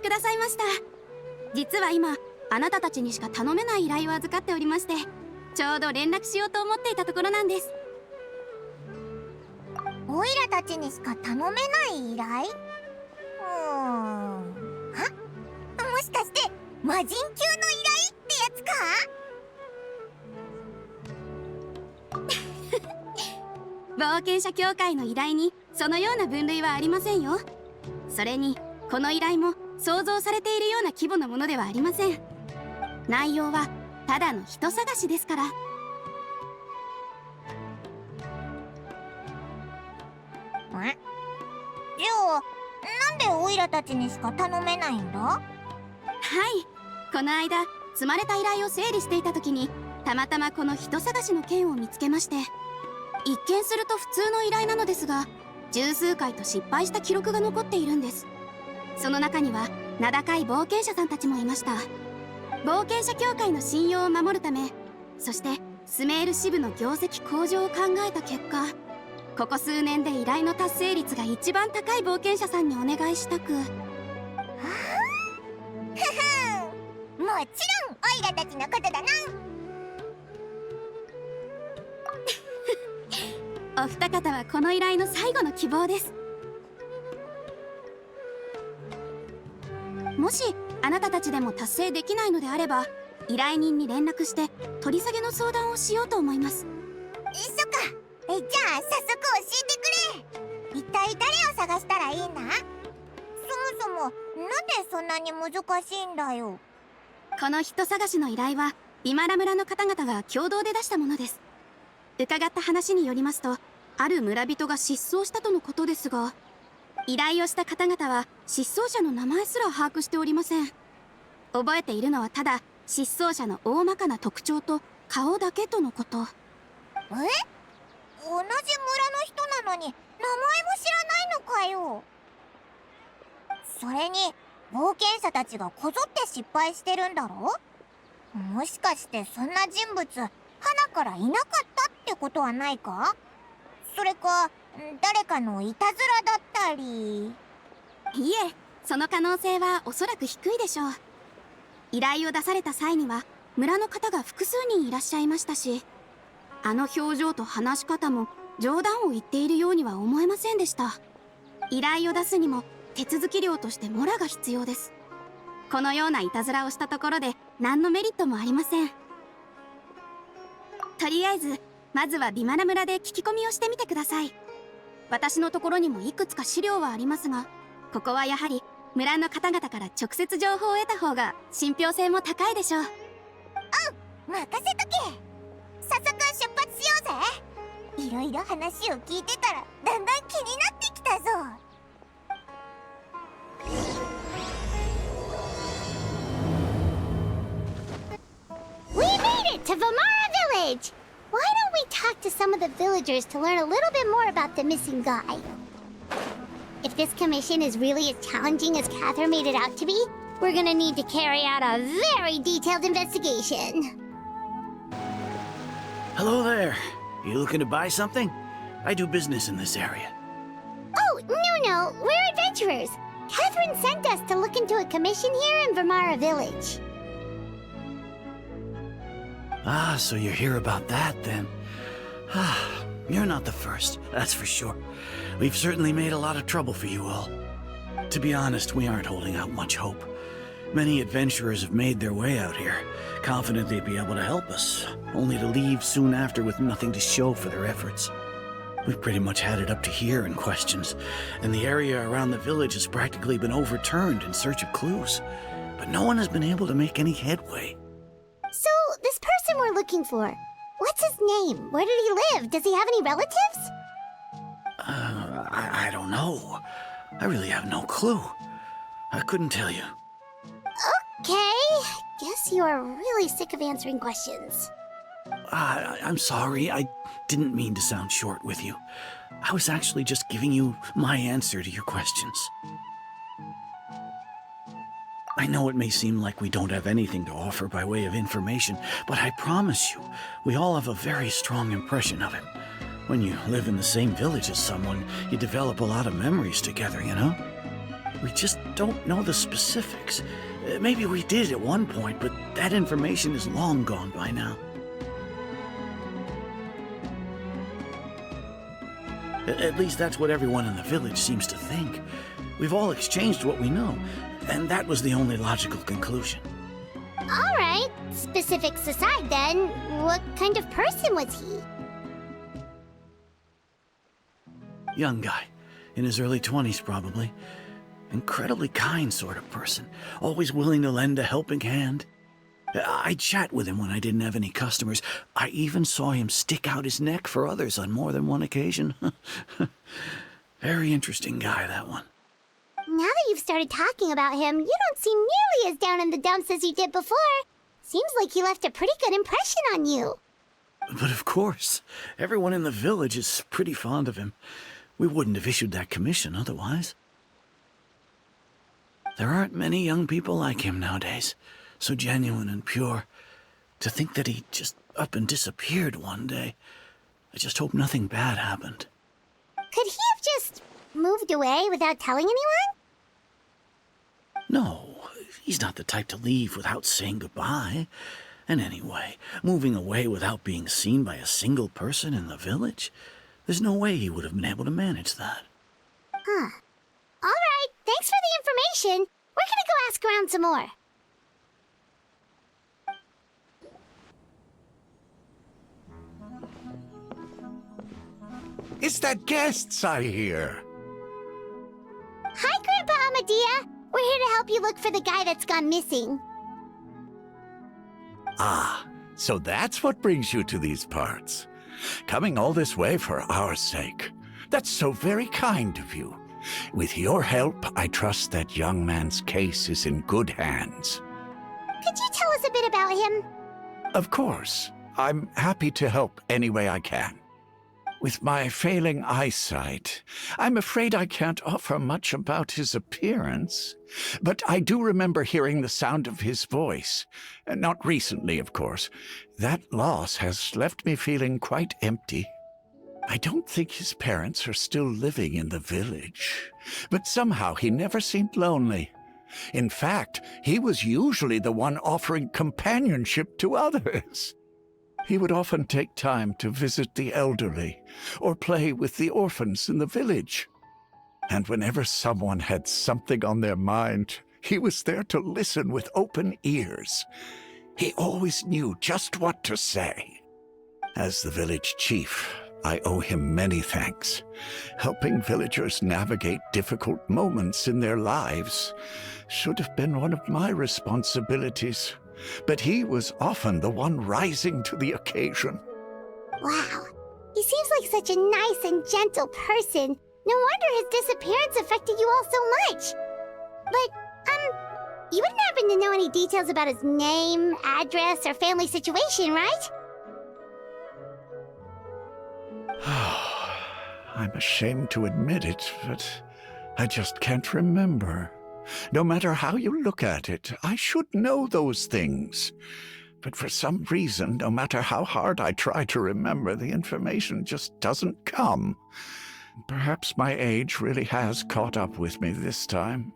くださいました。実は今あなたたちにしか頼めない依頼を預かっておりまして、ちょうど連絡しようと思っていたところなんです。オイラたちにしか頼めない依頼？もしかして魔人級の依頼ってやつか？冒険者協会の依頼にそのような分類はありませんよ。それにこの依頼も想像されているような規模のものではありません。内容はただの人探しですから。じゃあなんでオイラたちにしか頼めないんだ？はい、この間積まれた依頼を整理していた時にたまたまこの人探しの件を見つけまして、一見すると普通の依頼なのですが、十数回と失敗した記録が残っているんです。その中には名高い冒険者さんたちもいました。冒険者協会の信用を守るため、そしてスメール支部の業績向上を考えた結果、ここ数年で依頼の達成率が一番高い冒険者さんにお願いしたく。もちろんオイラたちのことだな。お二方はこの依頼の最後の希望です。もしあなたたちでも達成できないのであれば、依頼人に連絡して取り下げの相談をしようと思います。そっか。じゃあ早速教えてくれ。一体誰を探したらいいんだ？そもそもなんでそんなに難しいんだよ。この人探しの依頼はビマラ村の方々が共同で出したものです。伺った話によりますと、ある村人が失踪したとのことですが、依頼をした方々は失踪者の名前すら把握しておりません。覚えているのはただ失踪者の大まかな特徴と顔だけとのこと。同じ村の人なのに名前も知らないのかよ。それに冒険者たちがこぞって失敗してるんだろ？もしかしてそんな人物花からいなかったってことはないか？それか誰かのいたずらだったり。いえ、その可能性はおそらく低いでしょう。依頼を出された際には村の方が複数人いらっしゃいましたし、あの表情と話し方も冗談を言っているようには思えませんでした。依頼を出すにも手続き料としてモラが必要です。このようないたずらをしたところで何のメリットもありません。とりあえずまずはビマラ村で聞き込みをしてみてください。私のところにもいくつか資料はありますが、ここはやはり村の方々から直接情報を得た方が信憑性も高いでしょう。任せとけ。早速出発しようぜ。いろいろ話を聞いてたらだんだん気になってきたぞ。We made it to Vamara Village! Why don't we talk to some of the villagers to learn a little bit more about the missing guy? If this commission is really as challenging as Catherine made it out to be, we're gonna need to carry out a very detailed investigation. Hello there. You looking to buy something? I do business in this area. Oh, no, we're adventurers. Catherine sent us to look into a commission here in Vamara Village. Ah, so you're here about that, then. Ah, you're not the first, that's for sure. We've certainly made a lot of trouble for you all. To be honest, we aren't holding out much hope. Many adventurers have made their way out here, confident they'd be able to help us, only to leave soon after with nothing to show for their efforts. We've pretty much had it up to here in questions, and the area around the village has practically been overturned in search of clues. But no one has been able to make any headway. So, this person we're looking for, what's his name? Where did he live? Does he have any relatives? I don't know. I really have no clue. I couldn't tell you. Okay, guess you're really sick of answering questions. I'm sorry, I didn't mean to sound short with you. I was actually just giving you my answer to your questions. I know it may seem like we don't have anything to offer by way of information, but I promise you, we all have a very strong impression of him. When you live in the same village as someone, you develop a lot of memories together, you know? We just don't know the specifics. Maybe we did at one point, but that information is long gone by now. At least that's what everyone in the village seems to think. We've all exchanged what we know, and that was the only logical conclusion. All right, specifics aside then, what kind of person was he? Young guy, in his early 20s probably. Incredibly kind sort of person, always willing to lend a helping hand. I'd chat with him when I didn't have any customers. I even saw him stick out his neck for others on more than one occasion. Very interesting guy, that one. Now that you've started talking about him, you don't seem nearly as down in the dumps as you did before. Seems like he left a pretty good impression on you. But of course, everyone in the village is pretty fond of him. We wouldn't have issued that commission otherwise. There aren't many young people like him nowadays, so genuine and pure. To think that he just up and disappeared one day. I just hope nothing bad happened. Could he have just moved away without telling anyone? No, he's not the type to leave without saying goodbye. And anyway, moving away without being seen by a single person in the village? There's no way he would have been able to manage that. Huh. All right, thanks for the information. We're gonna go ask around some more. It's that guests I hear. Hi, Grandpa Amadea. We're here to help you look for the guy that's gone missing. Ah, so that's what brings you to these parts. Coming all this way for our sake. That's so very kind of you. With your help, I trust that young man's case is in good hands. Could you tell us a bit about him? Of course. I'm happy to help any way I can. With my failing eyesight, I'm afraid I can't offer much about his appearance. But I do remember hearing the sound of his voice. Not recently, of course. That loss has left me feeling quite empty. I don't think his parents are still living in the village, but somehow he never seemed lonely. In fact, he was usually the one offering companionship to others. He would often take time to visit the elderly or play with the orphans in the village. And whenever someone had something on their mind, he was there to listen with open ears. He always knew just what to say. As the village chief, I owe him many thanks. Helping villagers navigate difficult moments in their lives should have been one of my responsibilities, but he was often the one rising to the occasion. Wow, he seems like such a nice and gentle person. No wonder his disappearance affected you all so much. But, you wouldn't happen to know any details about his name, address, or family situation, right? I'm ashamed to admit it, but I just can't remember. No matter how you look at it, I should know those things. But for some reason, no matter how hard I try to remember, the information just doesn't come. Perhaps my age really has caught up with me this time.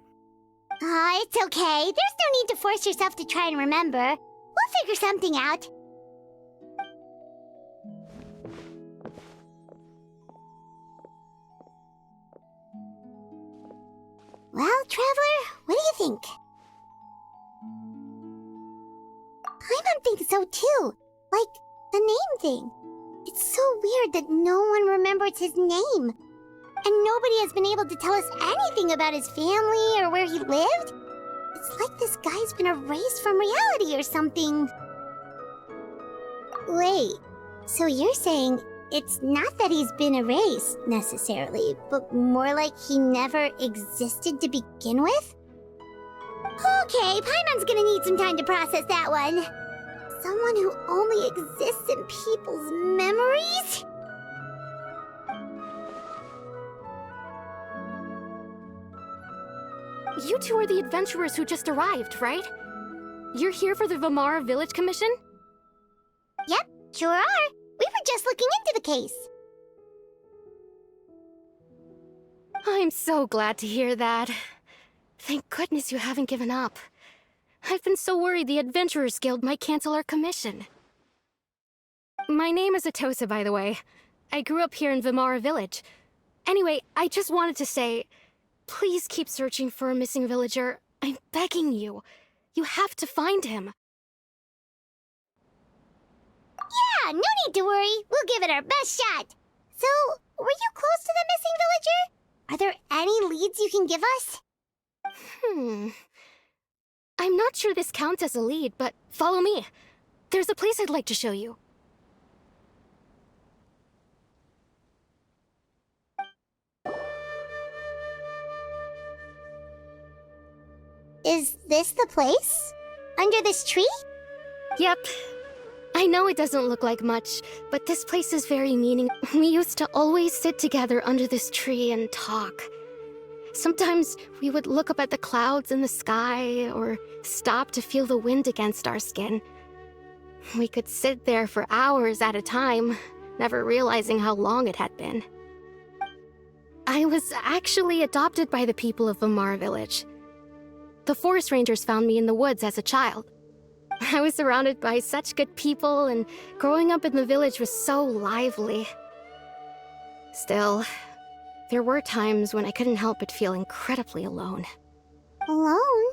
It's okay. There's no need to force yourself to try and remember. We'll figure something out. Well, Traveler, what do you think? Paimon thinks so too. Like, the name thing. It's so weird that no one remembers his name. And nobody has been able to tell us anything about his family or where he lived. It's like this guy's been erased from reality or something. Wait, so you're saying it's not that he's been erased, necessarily, but more like he never existed to begin with? Okay, Paimon's gonna need some time to process that one. Someone who only exists in people's memories? You two are the adventurers who just arrived, right? You're here for the Vamara Village Commission? Yep, sure are. We were just looking into the case. I'm so glad to hear that. Thank goodness you haven't given up. I've been so worried the Adventurers Guild might cancel our commission. My name is Atosa, by the way. I grew up here in Vimara Village. Anyway, I just wanted to say, please keep searching for a missing villager. I'm begging you. You have to find him. Yeah, no need to worry. We'll give it our best shot. So, were you close to the missing villager? Are there any leads you can give us? I'm not sure this counts as a lead, but follow me. There's a place I'd like to show you. Is this the place? Under this tree? Yep. I know it doesn't look like much, but this place is very meaning. We used to always sit together under this tree and talk. Sometimes we would look up at the clouds in the sky, or stop to feel the wind against our skin. We could sit there for hours at a time, never realizing how long it had been. I was actually adopted by the people of Vimara Village. The forest rangers found me in the woods as a child. I was surrounded by such good people, and growing up in the village was so lively. Still, there were times when I couldn't help but feel incredibly alone. Alone?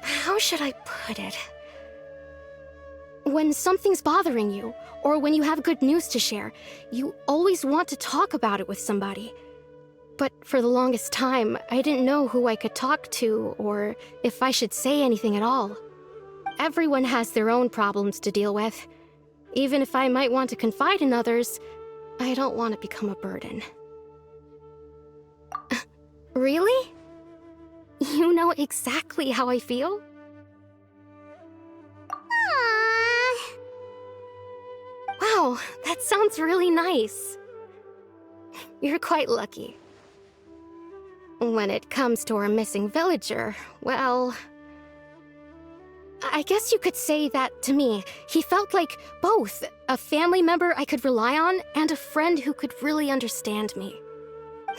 How should I put it? When something's bothering you, or when you have good news to share, you always want to talk about it with somebody. But for the longest time, I didn't know who I could talk to, or if I should say anything at all. Everyone has their own problems to deal with. Even if I might want to confide in others, I don't want to become a burden. Really? You know exactly how I feel? Aww. Wow, that sounds really nice. You're quite lucky. When it comes to our missing villager, well, I guess you could say that to me. He felt like both a family member I could rely on and a friend who could really understand me.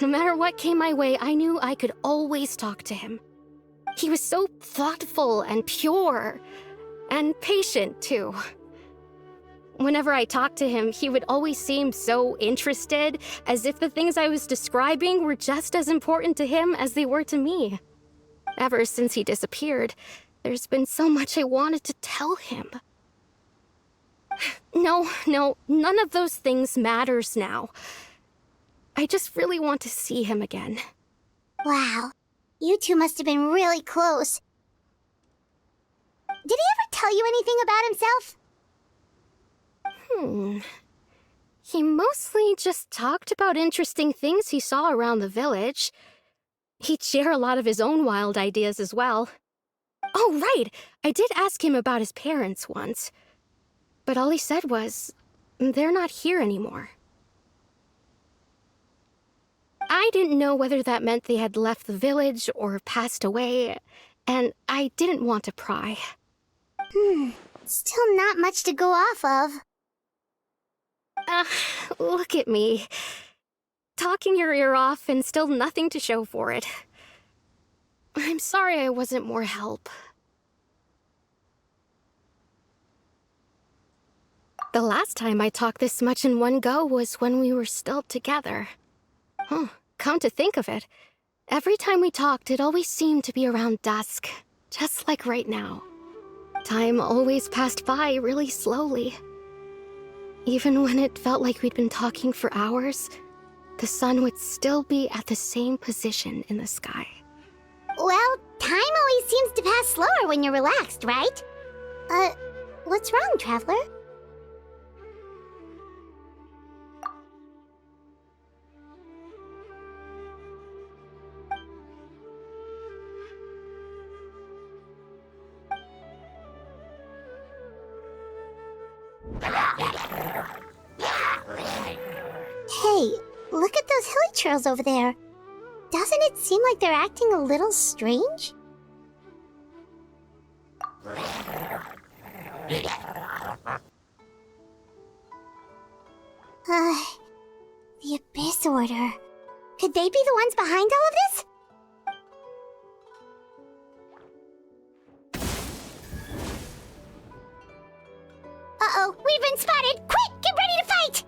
No matter what came my way, I knew I could always talk to him. He was so thoughtful and pure, and patient too. Whenever I talked to him, he would always seem so interested, as if the things I was describing were just as important to him as they were to me. Ever since he disappeared, there's been so much I wanted to tell him. No, none of those things matters now. I just really want to see him again. Wow. You two must have been really close. Did he ever tell you anything about himself? He mostly just talked about interesting things he saw around the village. He'd share a lot of his own wild ideas as well. Oh, right! I did ask him about his parents once. But all he said was, they're not here anymore. I didn't know whether that meant they had left the village or passed away, and I didn't want to pry. Still not much to go off of. Look at me. Talking your ear off and still nothing to show for it. I'm sorry I wasn't more help. The last time I talked this much in one go was when we were still together. Come to think of it, every time we talked, it always seemed to be around dusk, just like right now. Time always passed by really slowly. Even when it felt like we'd been talking for hours, the sun would still be at the same position in the sky. Well, time always seems to pass slower when you're relaxed, right? What's wrong, Traveler? Hey, look at those hilly trails over there. Doesn't it seem like they're acting a little strange? The Abyss Order. Could they be the ones behind all of this? Uh-oh, we've been spotted! Quick, get ready to fight!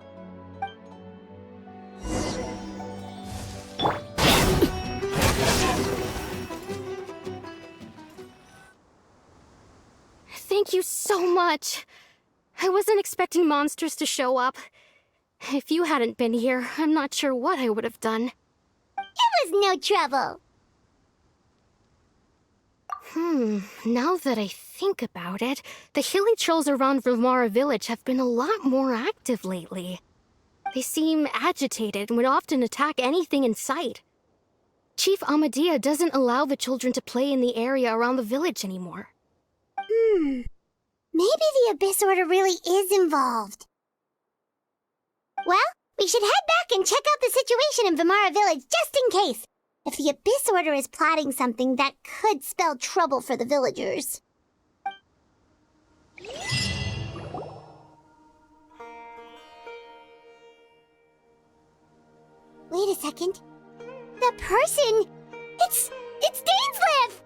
Thank you so much. I wasn't expecting monsters to show up. If you hadn't been here, I'm not sure what I would have done. It was no trouble. Now that I think about it, the hilly trolls around Vilmara village have been a lot more active lately. They seem agitated and would often attack anything in sight. Chief Amadea doesn't allow the children to play in the area around the village anymore. Maybe the Abyss Order really is involved. Well, we should head back and check out the situation in Vilmara village just in case. If the Abyss Order is plotting something, that could spell trouble for the villagers. Wait a second. The person... It's Dainsleif!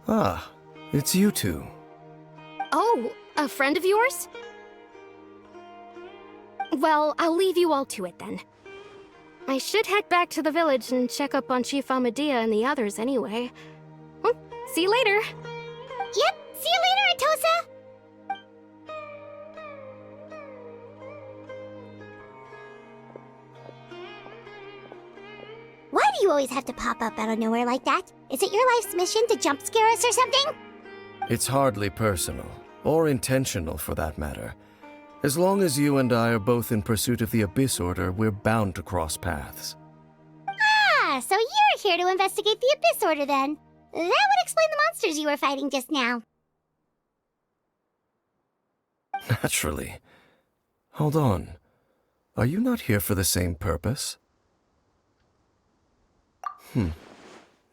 Ah, it's you two. Oh, a friend of yours? Well, I'll leave you all to it then. I should head back to the village and check up on Chief Amadea and the others anyway. Well, see you later. Yep, see you later, Atosa! Why do you always have to pop up out of nowhere like that? Is it your life's mission to jump scare us or something? It's hardly personal, or intentional for that matter. As long as you and I are both in pursuit of the Abyss Order, we're bound to cross paths. Ah, so you're here to investigate the Abyss Order then. That would explain the monsters you were fighting just now. Naturally. Hold on. Are you not here for the same purpose?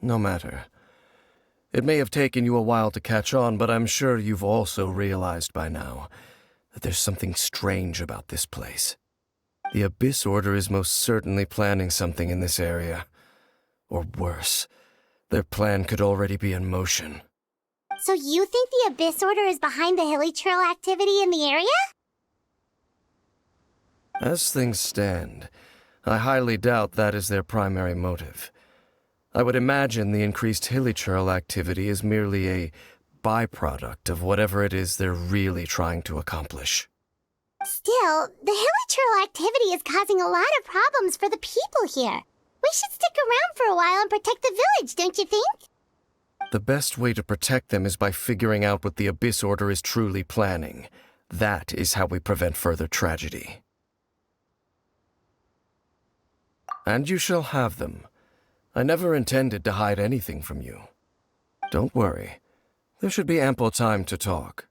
No matter. It may have taken you a while to catch on, but I'm sure you've also realized by now that there's something strange about this place. The Abyss Order is most certainly planning something in this area. Or worse, their plan could already be in motion. So you think the Abyss Order is behind the hilly trail activity in the area? As things stand, I highly doubt that is their primary motive. I would imagine the increased hilly trail activity is merely a byproduct of whatever it is they're really trying to accomplish. Still, the hilly trail activity is causing a lot of problems for the people here. We should stick around for a while and protect the village, don't you think? The best way to protect them is by figuring out what the Abyss Order is truly planning. That is how we prevent further tragedy. And you shall have them. I never intended to hide anything from you. Don't worry. There should be ample time to talk.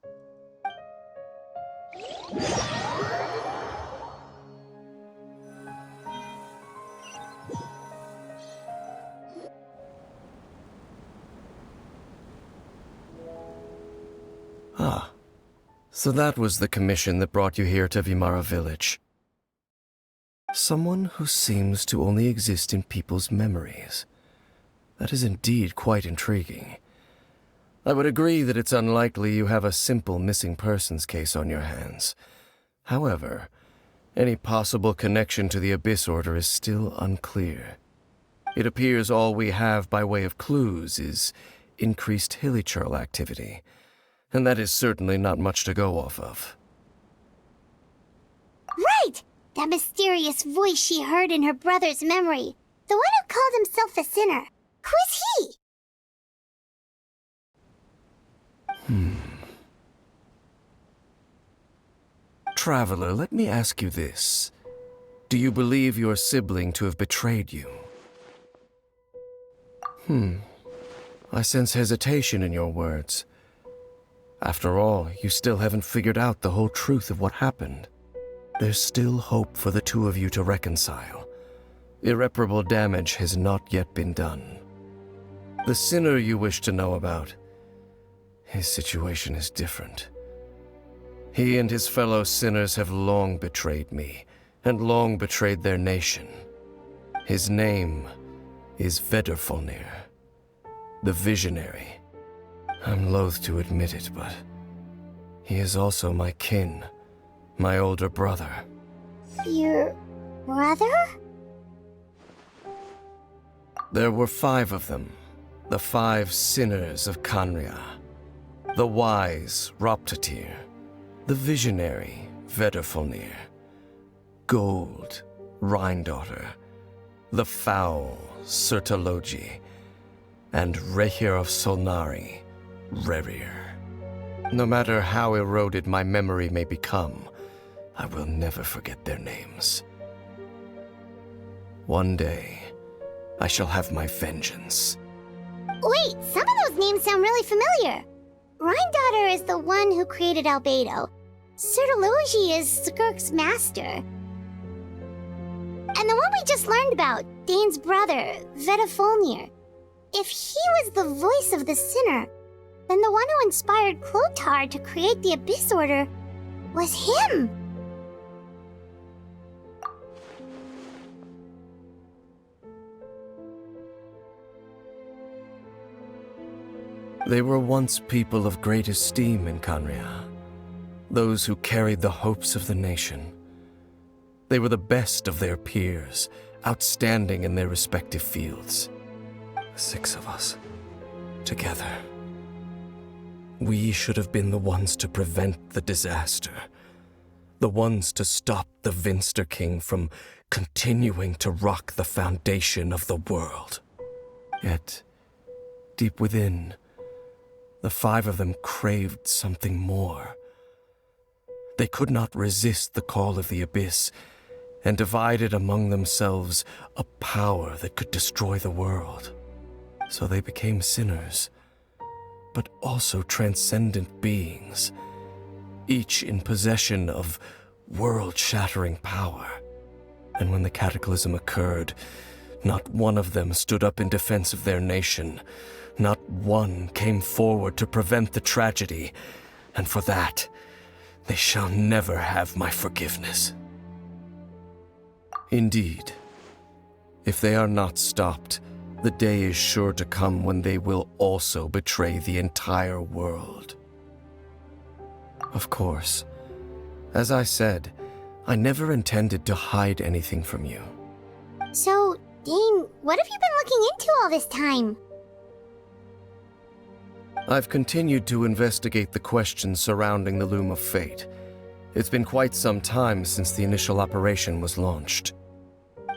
Ah, so that was the commission that brought you here to Vilmara village. Someone who seems to only exist in people's memories. That is indeed quite intriguing. I would agree that it's unlikely you have a simple missing persons case on your hands. However, any possible connection to the Abyss Order is still unclear. It appears all we have by way of clues is increased hilly trail activity, and that is certainly not much to go off of. Right! That mysterious voice she heard in her brother's memory. The one who called himself a sinner. Who is he? Traveler, let me ask you this. Do you believe your sibling to have betrayed you? I sense hesitation in your words. After all, you still haven't figured out the whole truth of what happened. There's still hope for the two of you to reconcile. Irreparable damage has not yet been done. The sinner you wish to know about, his situation is different. He and his fellow sinners have long betrayed me, and long betrayed their nation. His name is Vedrfolnir, the Visionary. I'm loath to admit it, but he is also my kin, my older brother. Your brother? There were 5 of them, the 5 sinners of Khaenri'ah. The wise Roptatyr, the visionary Vedrfolnir, Gold Rhine-daughter, the foul Sertologi, and Rehir of Solnari, Rerir. No matter how eroded my memory may become, I will never forget their names. One day, I shall have my vengeance. Wait, some of those names sound really familiar. Rhine-daughter is the one who created Albedo. Sertologi is Skirk's master. And the one we just learned about, Dane's brother, Vedrfolnir. If he was the voice of the sinner, then the one who inspired Clothar to create the Abyss Order was him. They were once people of great esteem in Khaenri'ah, those who carried the hopes of the nation. They were the best of their peers, outstanding in their respective fields. 6 of us, together. We should have been the ones to prevent the disaster, the ones to stop the Vinster King from continuing to rock the foundation of the world. Yet, deep within, the 5 of them craved something more. They could not resist the call of the Abyss, and divided among themselves a power that could destroy the world. So they became sinners, but also transcendent beings, each in possession of world-shattering power. And when the cataclysm occurred, not one of them stood up in defense of their nation. Not one came forward to prevent the tragedy, and for that, they shall never have my forgiveness. Indeed, if they are not stopped, the day is sure to come when they will also betray the entire world. Of course, as I said, I never intended to hide anything from you. So, Dane, what have you been looking into all this time? I've continued to investigate the questions surrounding the Loom of Fate. It's been quite some time since the initial operation was launched.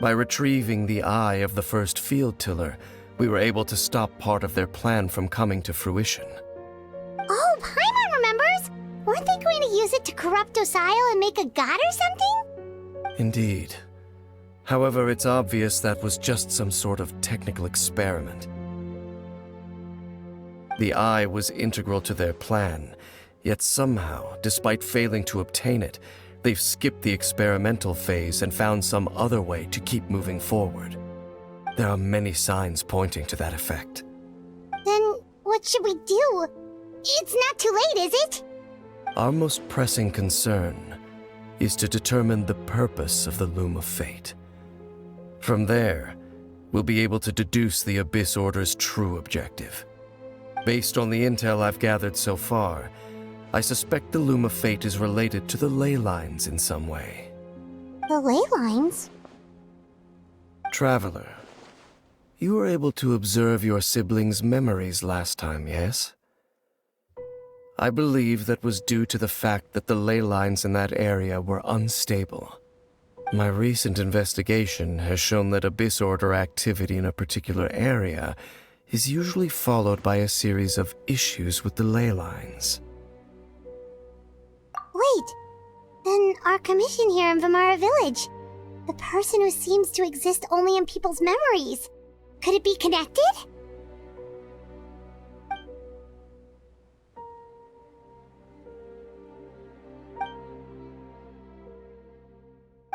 By retrieving the eye of the first field tiller, we were able to stop part of their plan from coming to fruition. Oh, Paimon remembers! Weren't they going to use it to corrupt Osial and make a god or something? Indeed. However, it's obvious that was just some sort of technical experiment. The eye was integral to their plan, yet somehow, despite failing to obtain it, they've skipped the experimental phase and found some other way to keep moving forward. There are many signs pointing to that effect. Then, what should we do? It's not too late, is it? Our most pressing concern is to determine the purpose of the Loom of Fate. From there, we'll be able to deduce the Abyss Order's true objective. Based on the intel I've gathered so far, I suspect the Loom of Fate is related to the ley lines in some way. The ley lines? Traveler, you were able to observe your siblings' memories last time, yes? I believe that was due to the fact that the ley lines in that area were unstable. My recent investigation has shown that Abyss Order activity in a particular area is usually followed by a series of issues with the ley lines. Wait, then our commission here in Vimara Village, the person who seems to exist only in people's memories, could it be connected?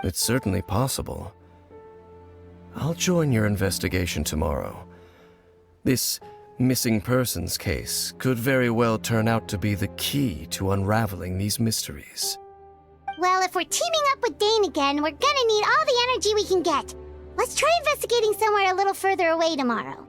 It's certainly possible. I'll join your investigation tomorrow. This missing persons case could very well turn out to be the key to unraveling these mysteries. Well, if we're teaming up with Dane again, we're gonna need all the energy we can get. Let's try investigating somewhere a little further away tomorrow.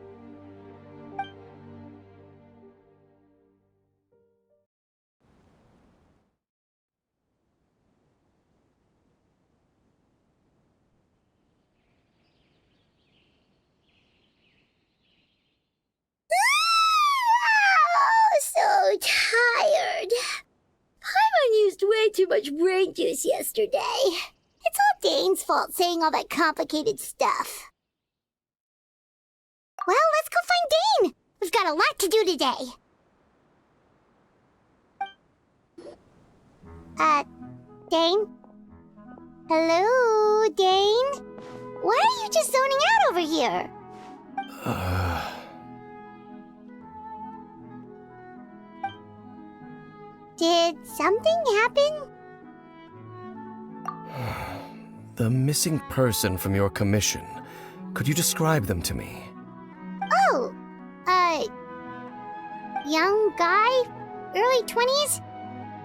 So tired. Paimon used way too much brain juice yesterday. It's all Dane's fault saying all that complicated stuff. Well, let's go find Dane. We've got a lot to do today. Dane? Hello, Dane? Why are you just zoning out over here? Did something happen? The missing person from your commission. Could you describe them to me? Oh, young guy? Early 20s?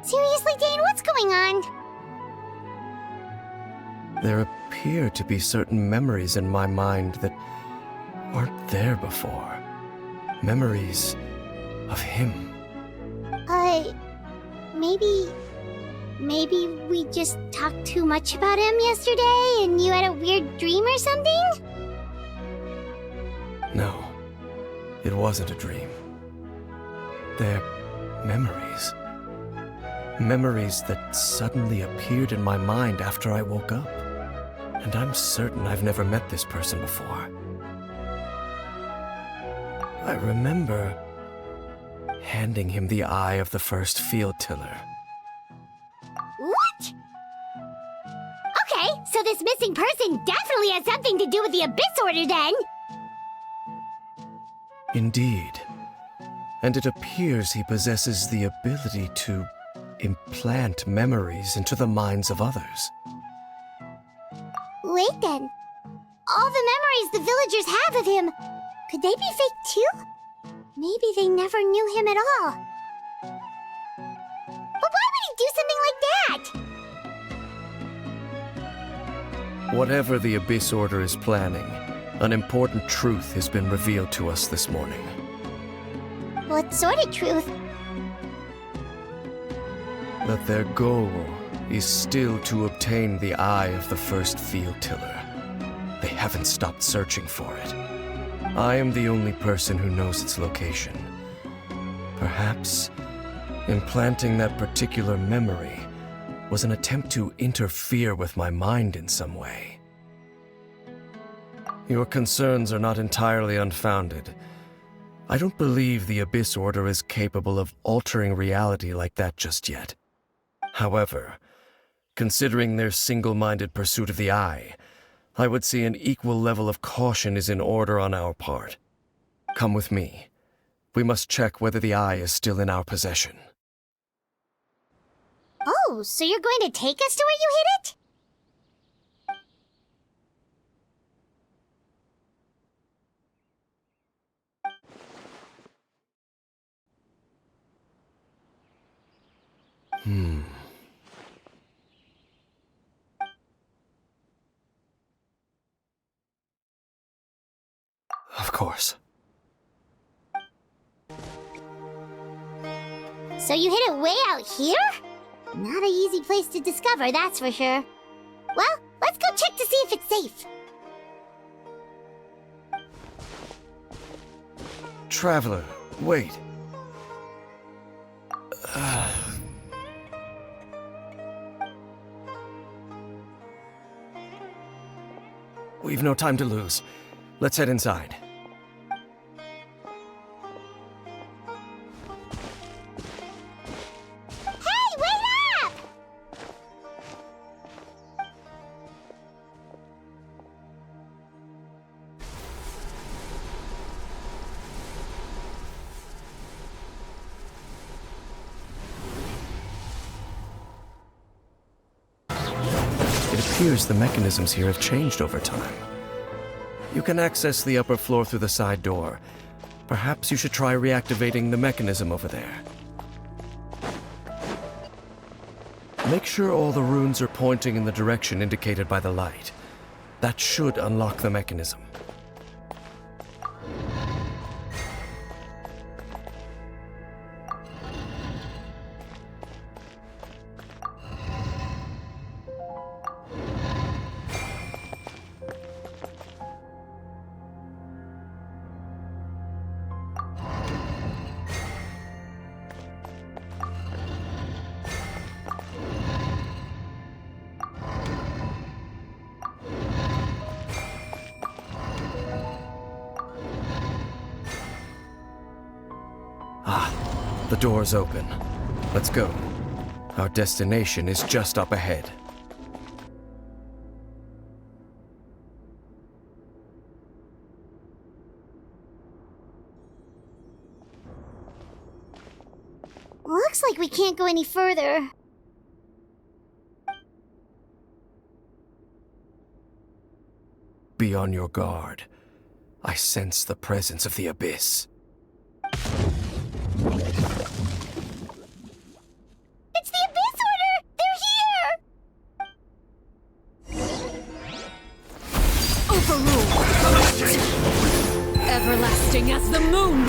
Seriously, Dane, what's going on? There appear to be certain memories in my mind that weren't there before. Memories of him. Maybe we just talked too much about him yesterday and you had a weird dream or something? No, it wasn't a dream. They're memories. Memories that suddenly appeared in my mind after I woke up. And I'm certain I've never met this person before. I remember handing him the eye of the first field tiller. What? Okay, so this missing person definitely has something to do with the Abyss Order then! Indeed. And it appears he possesses the ability to implant memories into the minds of others. Wait then. All the memories the villagers have of him, could they be fake too? Maybe they never knew him at all. But why would he do something like that? Whatever the Abyss Order is planning, an important truth has been revealed to us this morning. What sort of truth? That their goal is still to obtain the eye of the first field tiller. They haven't stopped searching for it. I am the only person who knows its location. Perhaps implanting that particular memory was an attempt to interfere with my mind in some way. Your concerns are not entirely unfounded. I don't believe the Abyss Order is capable of altering reality like that just yet. However, considering their single-minded pursuit of the eye, I would say an equal level of caution is in order on our part. Come with me. We must check whether the eye is still in our possession. Oh, so you're going to take us to where you hid it? Of course. So you hid it way out here? Not an easy place to discover, that's for sure. Well, let's go check to see if it's safe. Traveler, wait. We've no time to lose. Let's head inside. Hey, wait up! It appears the mechanisms here have changed over time. You can access the upper floor through the side door, Perhaps you should try reactivating the mechanism over there. Make sure all the runes are pointing in the direction indicated by the light. That should unlock the mechanism. The door's open. Let's go. Our destination is just up ahead. Looks like we can't go any further. Be on your guard. I sense the presence of the Abyss. It's the Abyss Order! They're here! Overruled. Everlasting as the moon!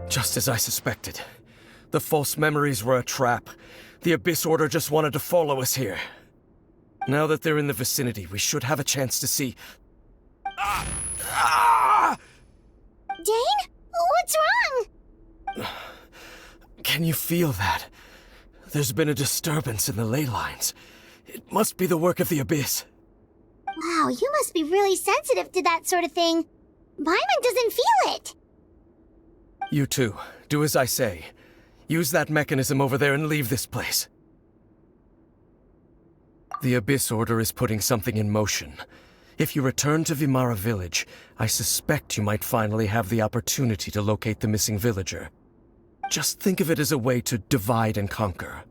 Just as I suspected. The false memories were a trap. The Abyss Order just wanted to follow us here. Now that they're in the vicinity, we should have a chance to see... Dane? What's wrong? Can you feel that? There's been a disturbance in the ley lines. It must be the work of the Abyss. Wow, you must be really sensitive to that sort of thing. Paimon doesn't feel it. You too. Do as I say. Use that mechanism over there and leave this place. The Abyss Order is putting something in motion. If you return to Vimara Village, I suspect you might finally have the opportunity to locate the missing villager. Just think of it as a way to divide and conquer.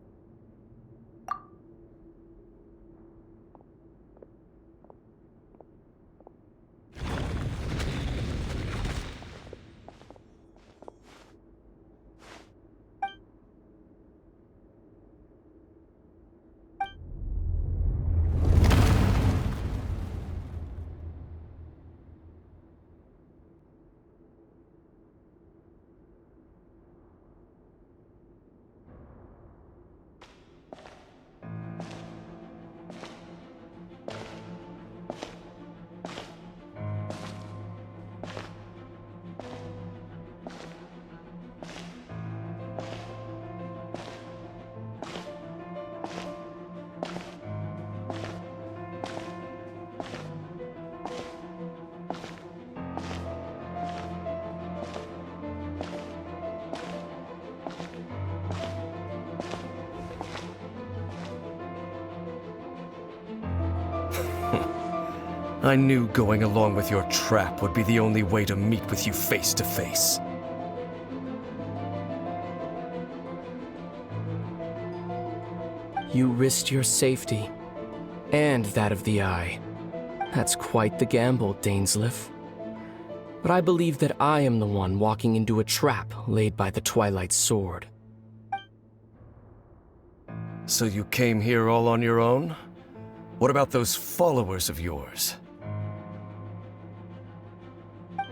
I knew going along with your trap would be the only way to meet with you face to face. You risked your safety, and that of the Eye. That's quite the gamble, Dainsleif. But I believe that I am the one walking into a trap laid by the Twilight Sword. So you came here all on your own? What about those followers of yours?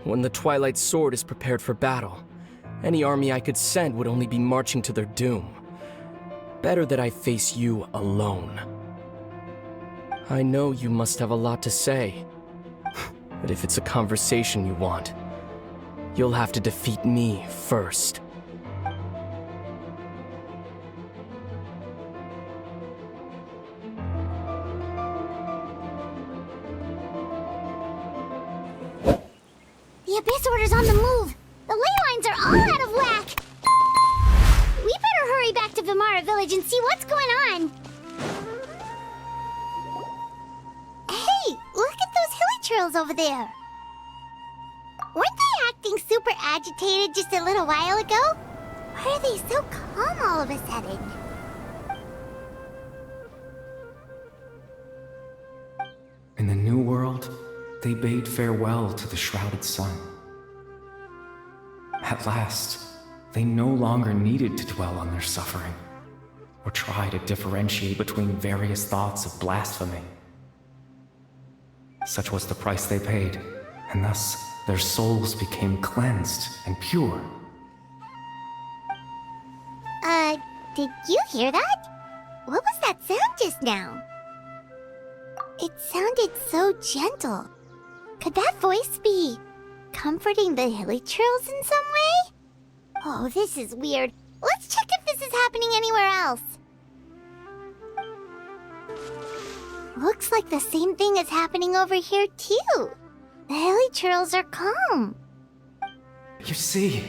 When the Twilight Sword is prepared for battle, any army I could send would only be marching to their doom. Better that I face you alone. I know you must have a lot to say, but if it's a conversation you want, you'll have to defeat me first. The Abyss Order's on the move. The ley lines are all out of whack. We better hurry back to Vimara Village and see what's going on. Hey, look at those hilly trails over there. Weren't they acting super agitated just a little while ago? Why are they so calm all of a sudden? In the new world, they bade farewell to the shrouded sun. At last, they no longer needed to dwell on their suffering, or try to differentiate between various thoughts of blasphemy. Such was the price they paid, and thus their souls became cleansed and pure. Did you hear that? What was that sound just now? It sounded so gentle. Could that voice be comforting the villagers in some way? Oh, this is weird. Let's check if this is happening anywhere else. Looks like the same thing is happening over here too. The villagers are calm. You see,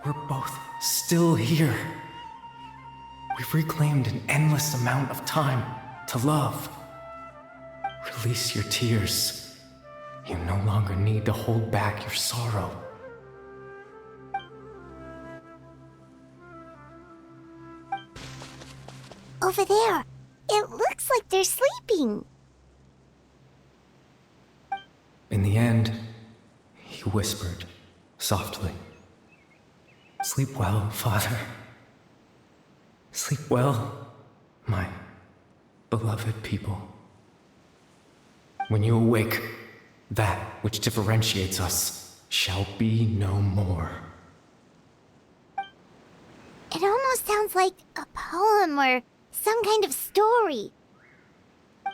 we're both still here. We've reclaimed an endless amount of time to love. Release your tears. You no longer need to hold back your sorrow. Over there. It looks like they're sleeping. In the end, he whispered softly, "Sleep well, Father. Sleep well, my beloved people. When you awake, that which differentiates us shall be no more." It almost sounds like a poem or some kind of story.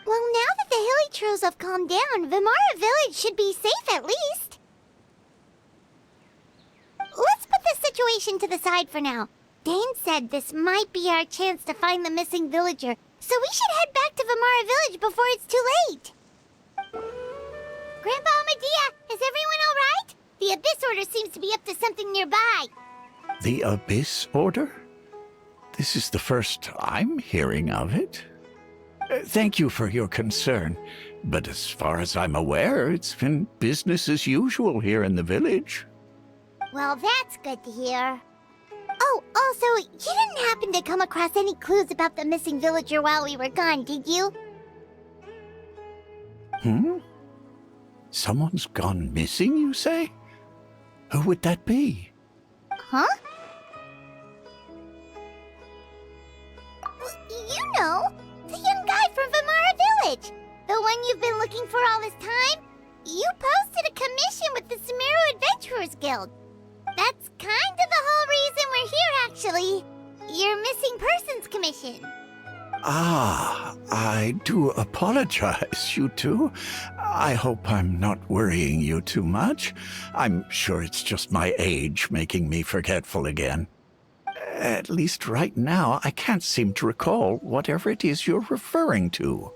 Well, now that the villagers have calmed down, Vimara village should be safe at least. Let's put this situation to the side for now. Dane said this might be our chance to find the missing villager, so we should head back to Vimara village before it's too late. Grandpa Medea, is everyone all right? The Abyss Order seems to be up to something nearby. The Abyss Order? This is the first I'm hearing of it. Thank you for your concern, but as far as I'm aware, it's been business as usual here in the village. Well, that's good to hear. Oh, also, you didn't happen to come across any clues about the missing villager while we were gone, did you? Someone's gone missing, you say? Who would that be? Huh? Well, you know, the young guy from Vimara village. The one you've been looking for all this time. You posted a commission with the Sumeru Adventurers Guild. That's kind of the whole reason we're here, actually. Your missing persons commission. Ah, I do apologize, you two. I hope I'm not worrying you too much. I'm sure it's just my age making me forgetful again. At least right now, I can't seem to recall whatever it is you're referring to.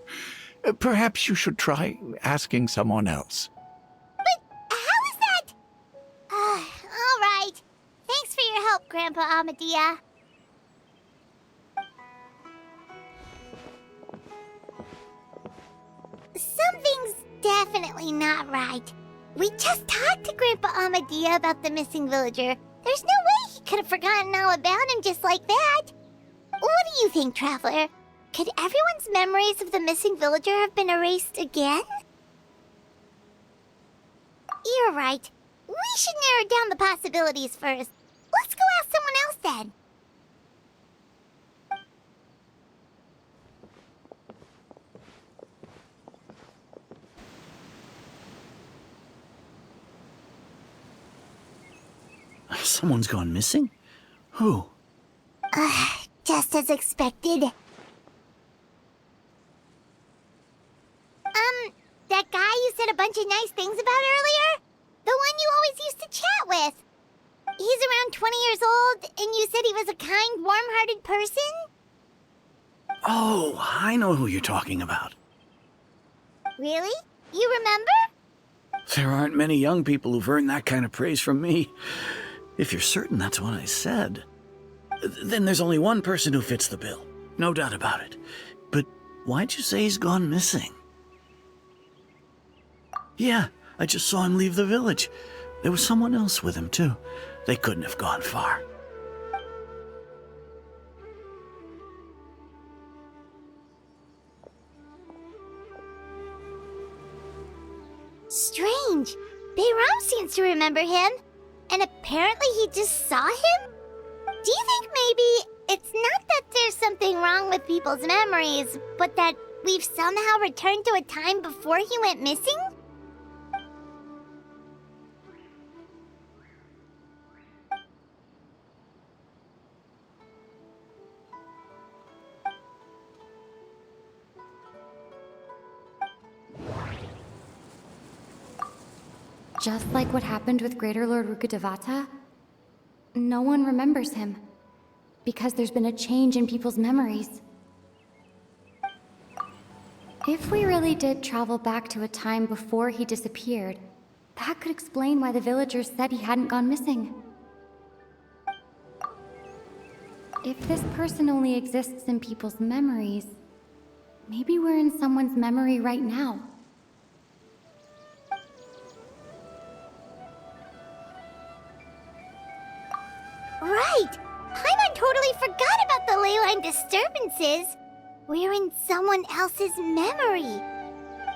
Perhaps you should try asking someone else. But how is that? All right. Thanks for your help, Grandpa Amadea. Something's definitely not right. We just talked to Grandpa Amadea about the missing villager. There's no way he could have forgotten all about him just like that. What do you think, Traveler? Could everyone's memories of the missing villager have been erased again? You're right. We should narrow down the possibilities first. Let's go ask someone else then. Someone's gone missing? Who? Just as expected. That guy you said a bunch of nice things about earlier? The one you always used to chat with. He's around 20 years old, and you said he was a kind, warm-hearted person? Oh, I know who you're talking about. Really? You remember? There aren't many young people who've earned that kind of praise from me. If you're certain that's what I said, then there's only one person who fits the bill. No doubt about it. But why'd you say he's gone missing? Yeah, I just saw him leave the village. There was someone else with him, too. They couldn't have gone far. Strange. Bayram seems to remember him. And apparently he just saw him? Do you think maybe it's not that there's something wrong with people's memories, but that we've somehow returned to a time before he went missing? Just like what happened with Greater Lord Rukkhadevata, no one remembers him, because there's been a change in people's memories. If we really did travel back to a time before he disappeared, that could explain why the villagers said he hadn't gone missing. If this person only exists in people's memories, maybe we're in someone's memory right now. Right! Paimon totally forgot about the leyline disturbances. We're in someone else's memory.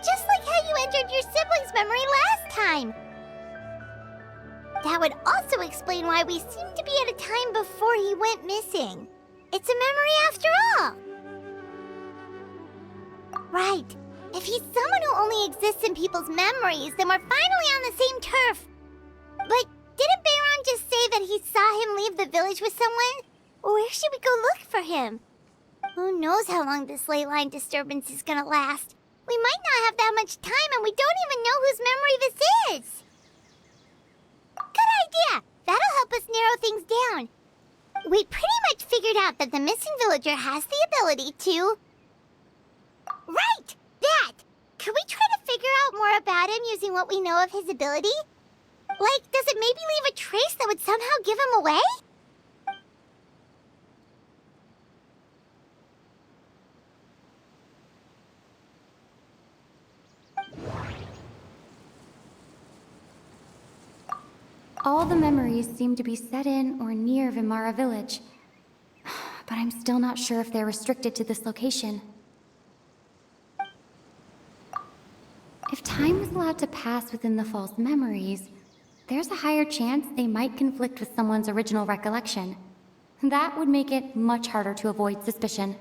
Just like how you entered your sibling's memory last time. That would also explain why we seem to be at a time before he went missing. It's a memory after all. Right. If he's someone who only exists in people's memories, then we're finally on the same turf. But didn't Bayron just say that he saw him leave the village with someone? Where should we go look for him? Who knows how long this ley line disturbance is gonna last? We might not have that much time, and we don't even know whose memory this is. Good idea! That'll help us narrow things down. We pretty much figured out that the missing villager has the ability to... Right! That! Could we try to figure out more about him using what we know of his ability? Like, does it maybe leave a trace that would somehow give him away? All the memories seem to be set in or near Vimara village. But I'm still not sure if they're restricted to this location. If time was allowed to pass within the false memories, there's a higher chance they might conflict with someone's original recollection. That would make it much harder to avoid suspicion.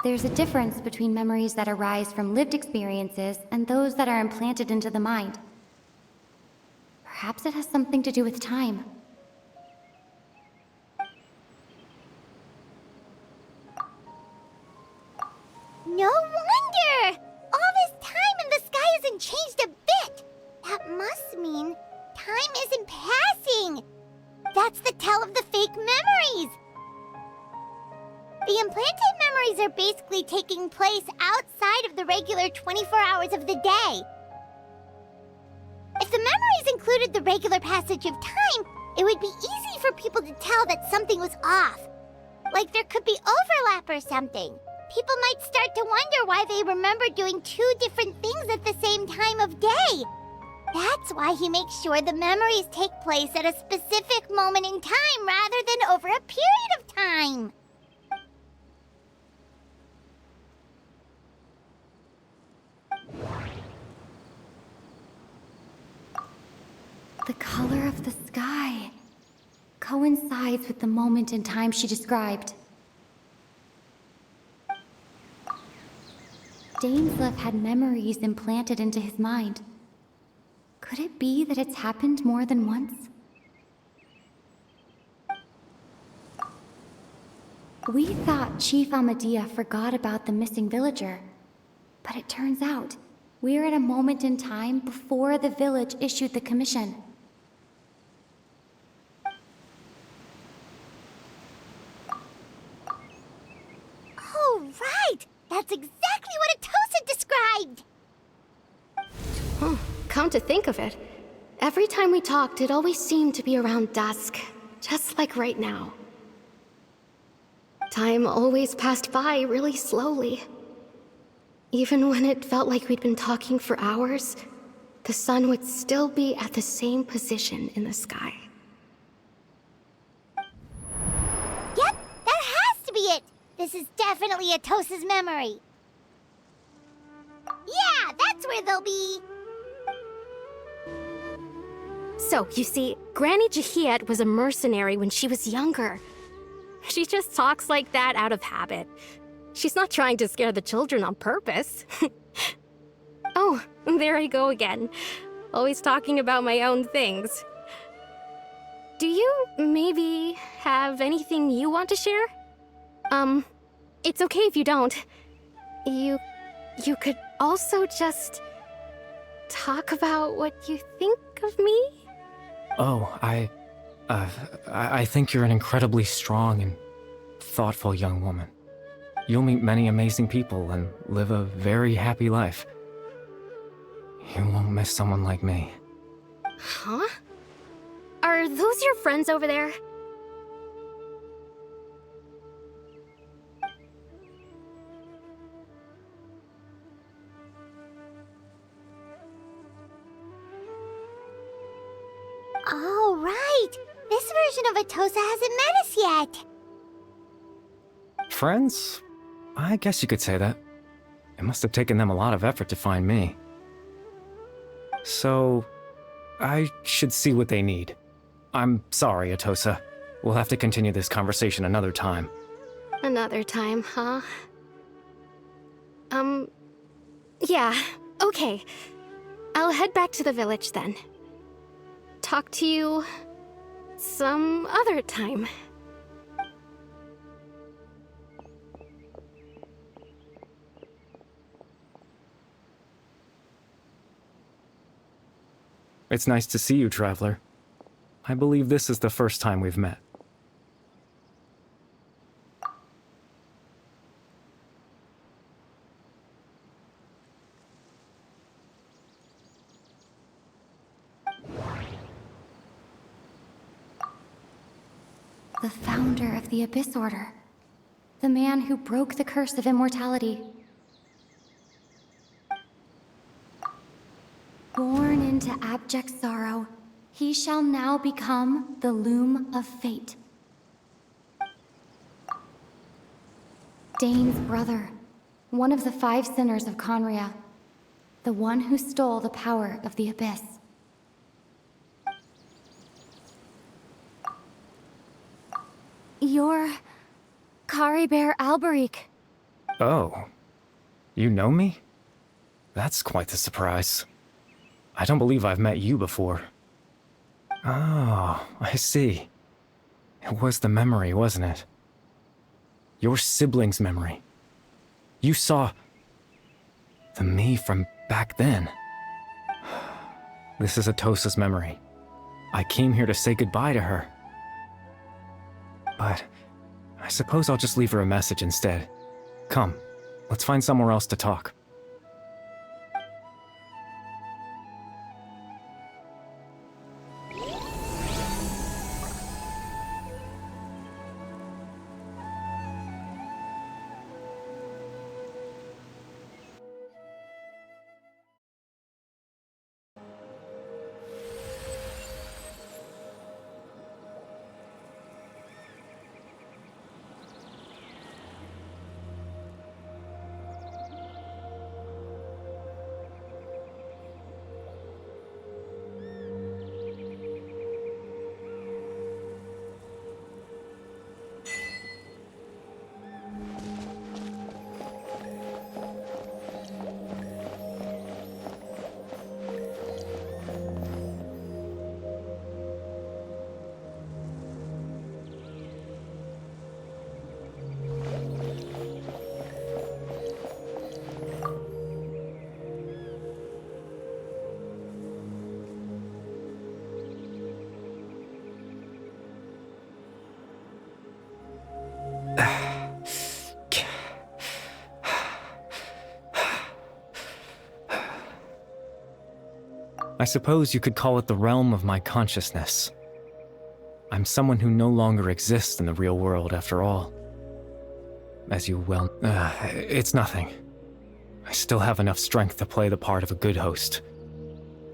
There's a difference between memories that arise from lived experiences and those that are implanted into the mind. Perhaps it has something to do with time. No wonder! All this time and the sky hasn't changed a bit! That must mean time isn't passing! That's the tell of the fake memories! The implanted memories are basically taking place outside of the regular 24 hours of the day. If the memories included the regular passage of time, it would be easy for people to tell that something was off. Like there could be overlap or something. People might start to wonder why they remember doing two different things at the same time of day. That's why he makes sure the memories take place at a specific moment in time rather than over a period of time. The color of the sky coincides with the moment in time she described. Dainslev had memories implanted into his mind. Could it be that it's happened more than once? We thought Chief Amadea forgot about the missing villager, but it turns out we're at a moment in time before the village issued the commission. Oh, right! That's exactly what Atosa described! Come to think of it, every time we talked, it always seemed to be around dusk, just like right now. Time always passed by really slowly. Even when it felt like we'd been talking for hours, the sun would still be at the same position in the sky. Yep, that has to be it! This is definitely Atosa's memory. where they'll be. So, you see, Granny Jahiet was a mercenary when she was younger. She just talks like that out of habit. She's not trying to scare the children on purpose. Oh, there I go again. Always talking about my own things. Do you maybe have anything you want to share? It's okay if you don't. You could also just talk about what you think of me? Oh, I think you're an incredibly strong and thoughtful young woman. You'll meet many amazing people and live a very happy life. You won't miss someone like me. Huh? Are those your friends over there? Oh, right. This version of Atosa hasn't met us yet. Friends? I guess you could say that. It must have taken them a lot of effort to find me. So, I should see what they need. I'm sorry, Atosa. We'll have to continue this conversation another time. Another time, huh? Yeah, okay. I'll head back to the village then. Talk to you some other time. It's nice to see you, Traveler. I believe this is the first time we've met. The founder of the Abyss Order. The man who broke the curse of immortality. Born into abject sorrow, he shall now become the Loom of Fate. Dane's brother, one of the 5 sinners of Conria, the one who stole the power of the Abyss. You're Caribert Alberic. Oh. You know me? That's quite the surprise. I don't believe I've met you before. Oh, I see. It was the memory, wasn't it? Your sibling's memory. You saw the me from back then. This is Atosa's memory. I came here to say goodbye to her. But I suppose I'll just leave her a message instead. Come, let's find somewhere else to talk. I suppose you could call it the realm of my consciousness. I'm someone who no longer exists in the real world, after all. As you well... it's nothing. I still have enough strength to play the part of a good host.